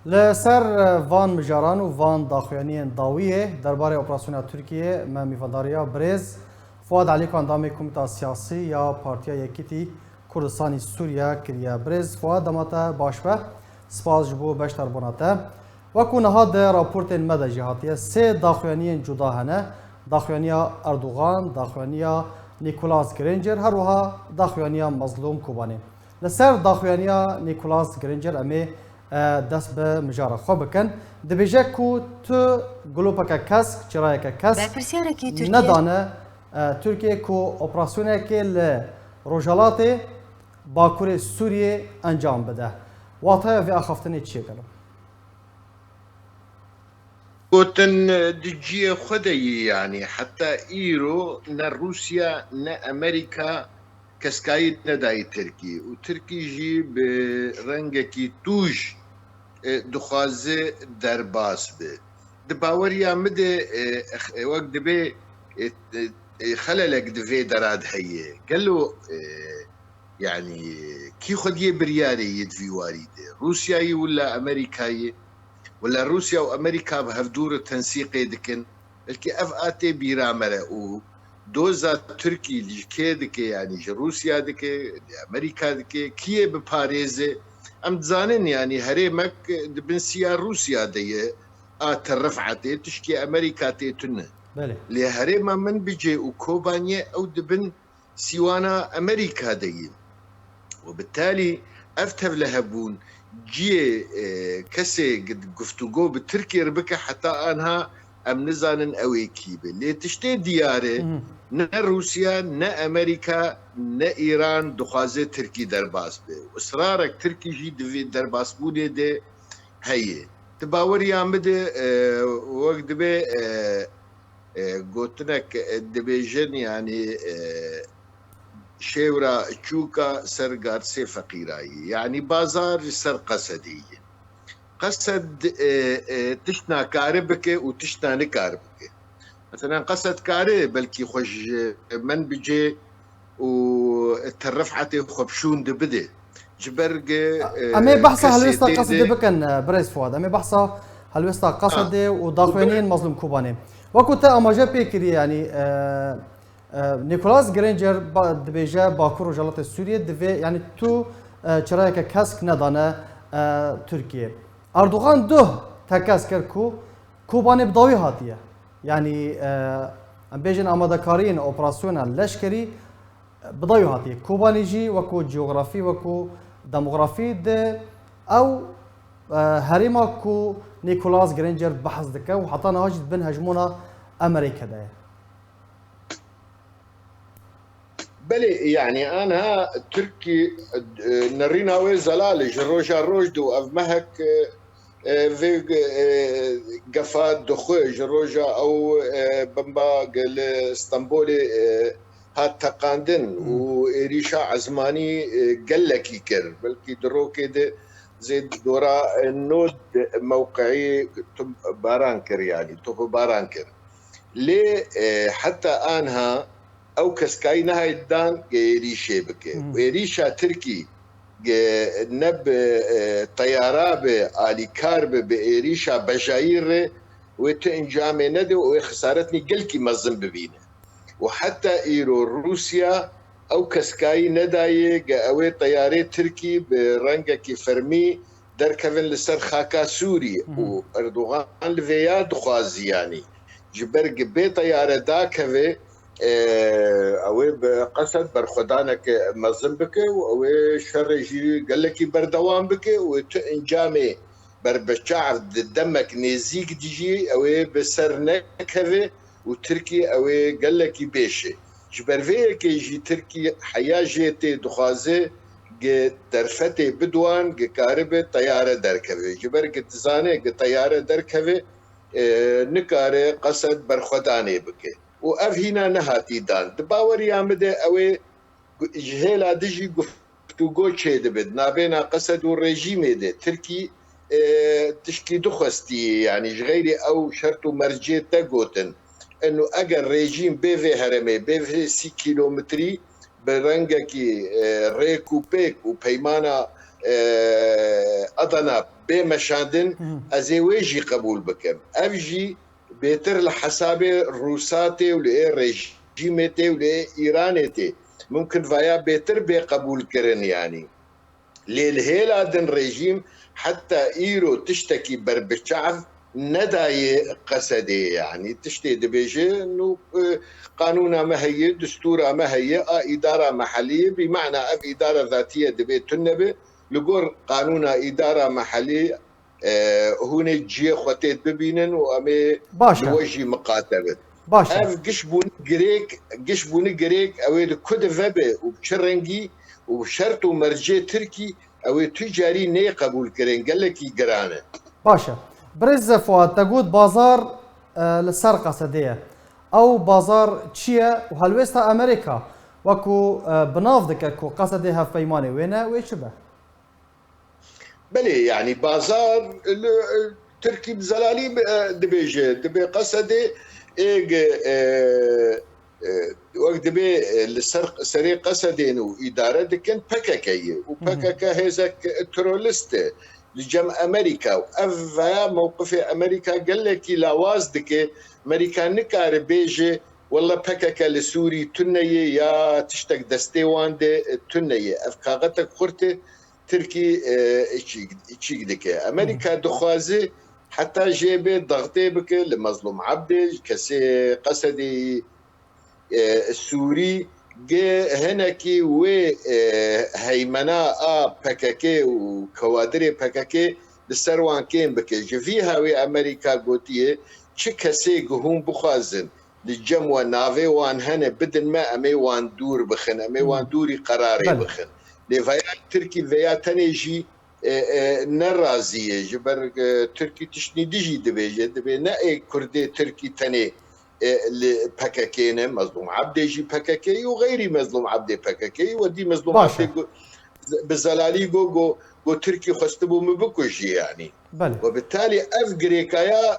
لسر وان مجاران و وان داخوانی داویه درباره اپراسیون ترکیه ما میفداریا برز فواد علی کاندام کمیته سیاسی یا پارتیا یکیتی کردستانی سوریا کریا برز فواد دماتا باشبه سپاس جبو بشتر بوناته وکو نهاد راپورت مده جهاتیه سه داخوانی جدا هنه داخوانی اردوغان داخوانی نیکولاس گرینجر هر وها داخوانی مظلوم کوبانی لسر داخوانی نیکولاس گرینجر امی دست به مجاره خوب بکن دبیجه کو تو گلوپکا کسک چرایکا کسک ندانه ترکیه کو اپراسیونه که لروجالات باکور سوریه انجام بده واقعا و اخافتنی چیه کنم گوتن دجیه خودی يعني حتى إيرو نا روسيا نا أمريكا كسكاي نداي تركي وتركي جي برنجكي توج دخوازه درباس به دباوريا مده وقت دبي خللك دفي دراد هي قال له يعني كي خديه برياري يدفي واريده روسياي ولا أمريكاي ولا روسيا وامريكا بهفدور التنسيقي دكن الكي اف اتي بيرامره و دوزا تركي اللي دكي يعني روسيا دكي امريكا دكي كي بباريزه ام تزانن يعني هريمك دبن سيار روسيا دي ترفعتي تشكي امريكا تيتن لي هريما من بيجي وكوبانيا او دبن سيوانا امريكا دي وبالتالي افتر لهبون جي كسي قد قفتوغو بالتركي ربكة حتى انها ام نزانن اوي كيبه اللي تشتي دياره نا روسيا نا امريكا نا ايران دخوازي تركي درباس به واصرارك تركي جي درباس بودي دي هي تباوري عمده وقت دبي قلتلك دبيجن يعني شيورا تشوكا سر قارسي فقيراي يعني بازار سر قصدي قصد تشنا كاربك وتشنا نكاربك مثلا قصد كاري بلكي خوش من بيجي وترفعتي خبشون دبده جبرق امي بحثا هل يستا قصد بكن بريس فؤاد امي بحثا هل يستا قصد وداخلين مظلوم كوباني وكنت اماجه بيكري يعني نیکولاس گرینجر دبیجه باکور و جلات سوریه دوی یعنی تو چرایی که کسک ندانه ترکیه اردوغان دو تکس کرد کو کوبانی بداوی هاتیه یعنی بیجن آماده کارین اپراسیون لشکری بداوی هاتیه کوبانی جی وکو جیوغرافی وکو دموغرافی ده او هریما کو نیکولاس گرینجر بحث دکه و حتی نهاجد بن هجمونا امریکا ده بلي يعني انا تركي نرينا وي زلالج روجا روجدو اف مهك في قفات دخوج روجا او بمبا اسطنبولي هات تقاندن وريشا عزماني قلك يكر بلكي درو كده زي دورا النود موقعي بارانكر يعني توب بارانكر ليه حتى انها او كسكاي نهاي الدان ريشه بك وريشا تركي نب طيارة بآلي كارب بريشا بجاير وتنجامي ندو وخسارتني قلكي مظن ببينه وحتى ايرو روسيا او كسكاي نداي اوي طياري تركي برنجا كي فرمي دركفن لسر خاكا سوري واردوغان لفيا دخوازي يعني جبرق بي طيارة داكفي اوي بقصد برخدانك مظن بك اوي شرجي قال لك بردوام بك وتنجامي بربشعر دمك نيزيك ديجي اوي بسرنكه وتركي اوي قال لك بيشي جبرفي كي جي تركي حياه جيتي دخازي درفتي بدوان كاربه طياره دركبه جبرك تزاني طياره دركبه نكاري قصد برخداني بك وأف هنا نهاتي دان دباوري عمده أوي جهيلا دجي قفتوغو چه دبد نابينا قصد والرجيم ده تركي تشكي دخستي يعني غيري أو شرط مرجي تقوتن إنه أجر ريجيم بيفي هرمي بيفي 6 كيلومتري برنجكي ريكو بيك وبيمانا أضنا بمشاندن أزيويجي قبول بكم أفجي بيتر لحساب الروساتي ولي ريجيمتي ولي إيرانتي ممكن فيا بيتر بقبول كرن يعني للهيلا دن ريجيم حتى إيرو تشتكي بربشعف نداي قصدي يعني تشتي دبيجي انه قانونا ما هي دستورا ما هي اداره محليه بمعنى اف اداره ذاتيه دبي تنبي لقور قانونا اداره محليه هون جي خوتيت ببينن وامي لوجي مقاتله باشا اف قشبون جريك اويد كود فبي وبشرنجي وشرط ومرجي تركي او تجاري ني قبول كرين قال لك يقرانه باشا برز فؤاد تقول بازار للسرقه سديه او بازار تشيا وهلويستا امريكا وكو بناف كو قصدها في بيماني وينه ويشبه بلي يعني بازار تركي بزلالي دبيجي دبي قصدي وقت دبي السرق سريق قصدين وإدارة دكن بككية وبككا هزك ترولست لجم أمريكا وأفا موقف أمريكا قال لك لاواز دكي أمريكا نكار بيجي والله بككا لسوري تنية يا تشتك دستيوان دي تنية أفكاغتك خورتي تركي اتشيك دكي أمريكا دخوازي حتى جيبي ضغطي بك لمظلوم عبدي كسي قصدي السوري هناكي و هيمنا بكاكي وكوادري بكاكي لسروان كين بكي جفيها وي امريكا قوتيه تشكسي قهون بخازن للجموة نافي وان هنا بدل ما امي وان دور بخن امي وان دوري قراري بخن لفيا تركي فيا تنيجي نرازية جبر تركي تشني ديجي دبي نأي كردي تركي تني بكاكينا مظلوم عبدي جي بكاكي وغيري مظلوم عبدي بكاكي ودي مظلوم عبدي بزلالي جو تركي خستبو مبكوجي يعني بله. وبالتالي افغريكايا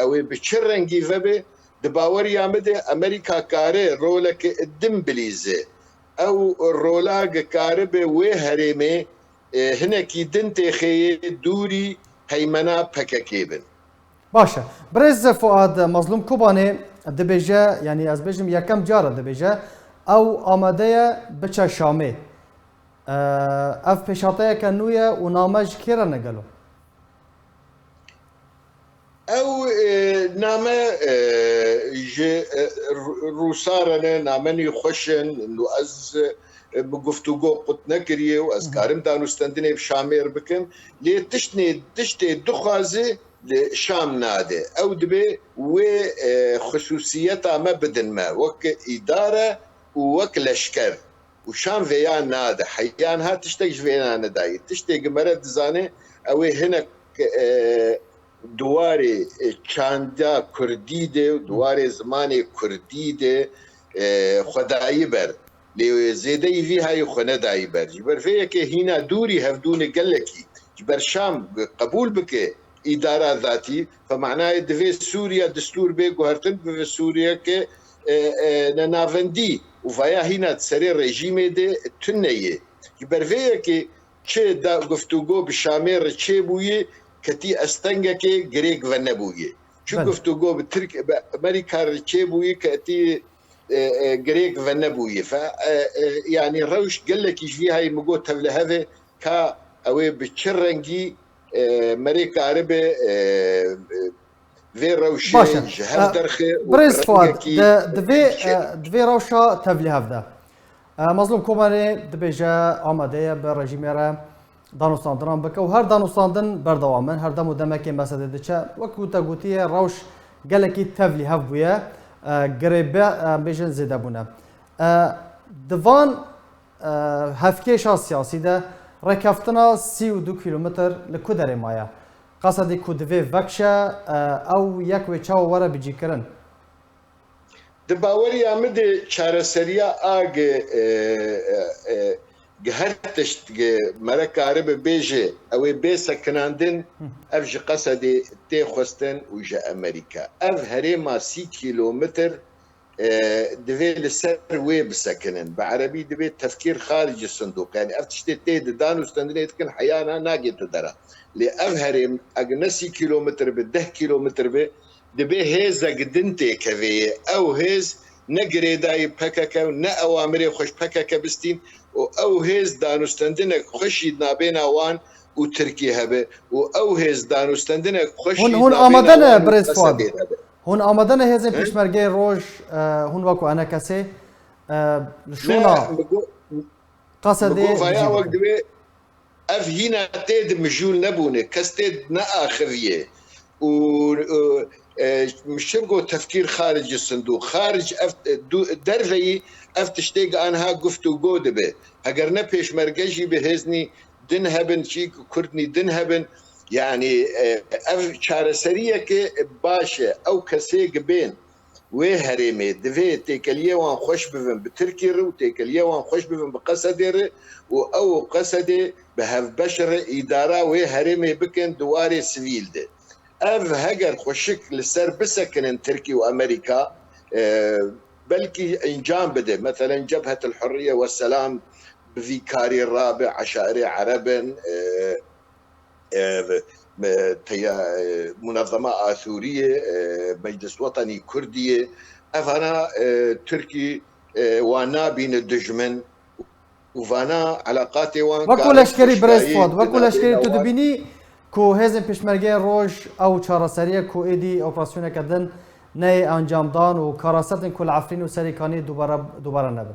او بتشرنجي فبي دباوري عمدي امريكا كاري رولك الدمبليزي او الرولاق كاربي وهرمي هنا كي دنتي خي دوري هيمنا بكاكيبن باشا برز فؤاد مظلوم كوباني دبيجا يعني از بيجم يكم جارة دبيجا او آماده بچا شامي اف پیشاتایا کنویا و نامج کیرا نگلو او نامه روسارنا نامني خوشن انه از بگفتگو قط نکریه و از کارم دانستندنه بشامیر بکن لی تشتي دخوازه لشام ناده او دبي و خصوصيتها ما بدن ما وك اداره ووك لشكر وشام فيا ناده حيانها تشتيش فينا نداي تشتي قمرة زاني او هنا دواري چاندا كرديده دواري زماني كرديده خداي بر لي زيدي فيها يخنا دايبر جبر فيك هنا دوري هفدوني قالكي جبر شام قبول بك اداره ذاتي فمعناه دفي سوريا دستور بيك وهرتن في سوريا ك نافندي وفيا هنا تسري ريجيم دي تنيه جبر فيك چه دا گفتگو بشامر چه بويه كتي استنگك غريك ونبويه شو گفتگو بترك امريكا چه بويه كتي غريك ونبويه ف يعني روش قال لك يجي هاي مقوت لهذا كا او بتشرنجي امريكا عربي في روشة جهاز درخي بريز فؤاد دفي روشة تفلي هفدا مظلوم كوماني دبيجا آماده برژیمه دانوستاندن بکه و هر دانوستاندن بردوامن هر دمو دمکی مسئله دچه وکو تگوتی روش گلکی تفلی هف بویه گریبه بیشن زیده بونه دوان هفکیشا سیاسی ده رکفتنا 32 کیلومتر لکودر مایا قصدی کودوی وکشه او یک و چاو وره بجی کرن دباوري عمدي چارسريا آگ گهرتشت مرک عرب بيجي او بيسا كناندن افج قصدي تي خوستن وجا امريكا اف هريما 6 كيلومتر دبي لسر ويب سكنن بعربي دبي تفكير خارج الصندوق يعني افتشتي تيد دانو استندنيت كن حيانا ناقي تدرا لأفهرم أجنسي كيلومتر بده كيلومتر به دبي هيزا قدنتي كذي أو هيز نقري داي بكاكا نا أوامري خوش بكاكا بستين أو هيز دانو استندنك خوشي نابينا وان وتركي هبه أو هيز دانو استندنك خوشي هون آمدن برز فؤاد هون آمدن هزم پیشمرگی روج هون وکو انا کسی شونا قصدی فيا وقت دبي اف هنا تيد مجول نبونه كس تيد نا اخريه و مش تبقوا تفكير خارج الصندوق خارج درفي اف تشتيق انها قفتو قودبه هقرنا بيش مرقجي بهزني دنهبن شيك كردني دنهبن يعني اف شارسريه كي باشا او كسيق بين وهرمي دفي تيكليه وان خوش بفن بتركير وتيكليه وان خوش بفن بقصدير او قصدي بهف بشر اداره وهرمي بكن دواري سفيل ده اف هجر خوشك لسر بسكن تركي وامريكا بلكي انجام بده مثلا جبهه الحريه والسلام بفيكاري الرابع عشائري عربا منظمة آثورية مجلس وطني كردية أفانا تركي وانا بين الدجمن وفانا علاقاتي وان وكو لشکری برز فؤاد وكو لشکری تو دبینی کو هزم پیشمرگی روج او چارەسەریە کو ایدی اپراسیون کردن نه انجام دان و کاراستن کل عفرین و سریکانی دوباره نبن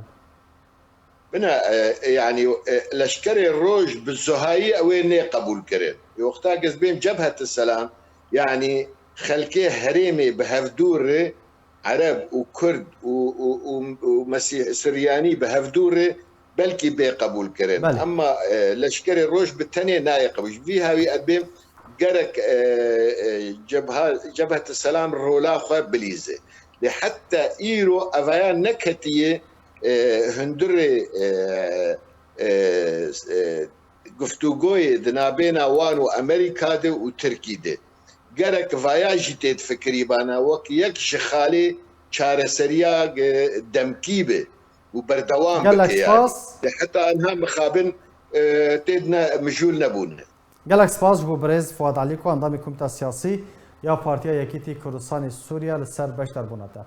بنا يعني لشكري الروج بالزهاية وين قبول كرين وقتها قصبين جبهة السلام يعني خلكيه هريمي بهفدور عرب وكرد ومسيح سرياني بهفدور بلكي بي قبول كرين بلي. اما لشكري الروج بالتانية ناي قبول فيها ويقبين قرك جبهة السلام رولا خو بليزة لحتى ايرو افيان نكتيه هندري گفتگوی دنابینا وان و امریکا ده و ترکی ده گرک وایاجی تید فکری بانا وک یک شخالی چارەسەریە دەمکی بێ و بەردەوام بکە حتى انها مخابن تيدنا مجول نبون گەلک سپاس بۆ برێز فواد علیکۆ ئەندامی کومیتا سیاسی یا پارتیا یەکێتی کوردستانی سووریا لەسەر بەشداربوونەتە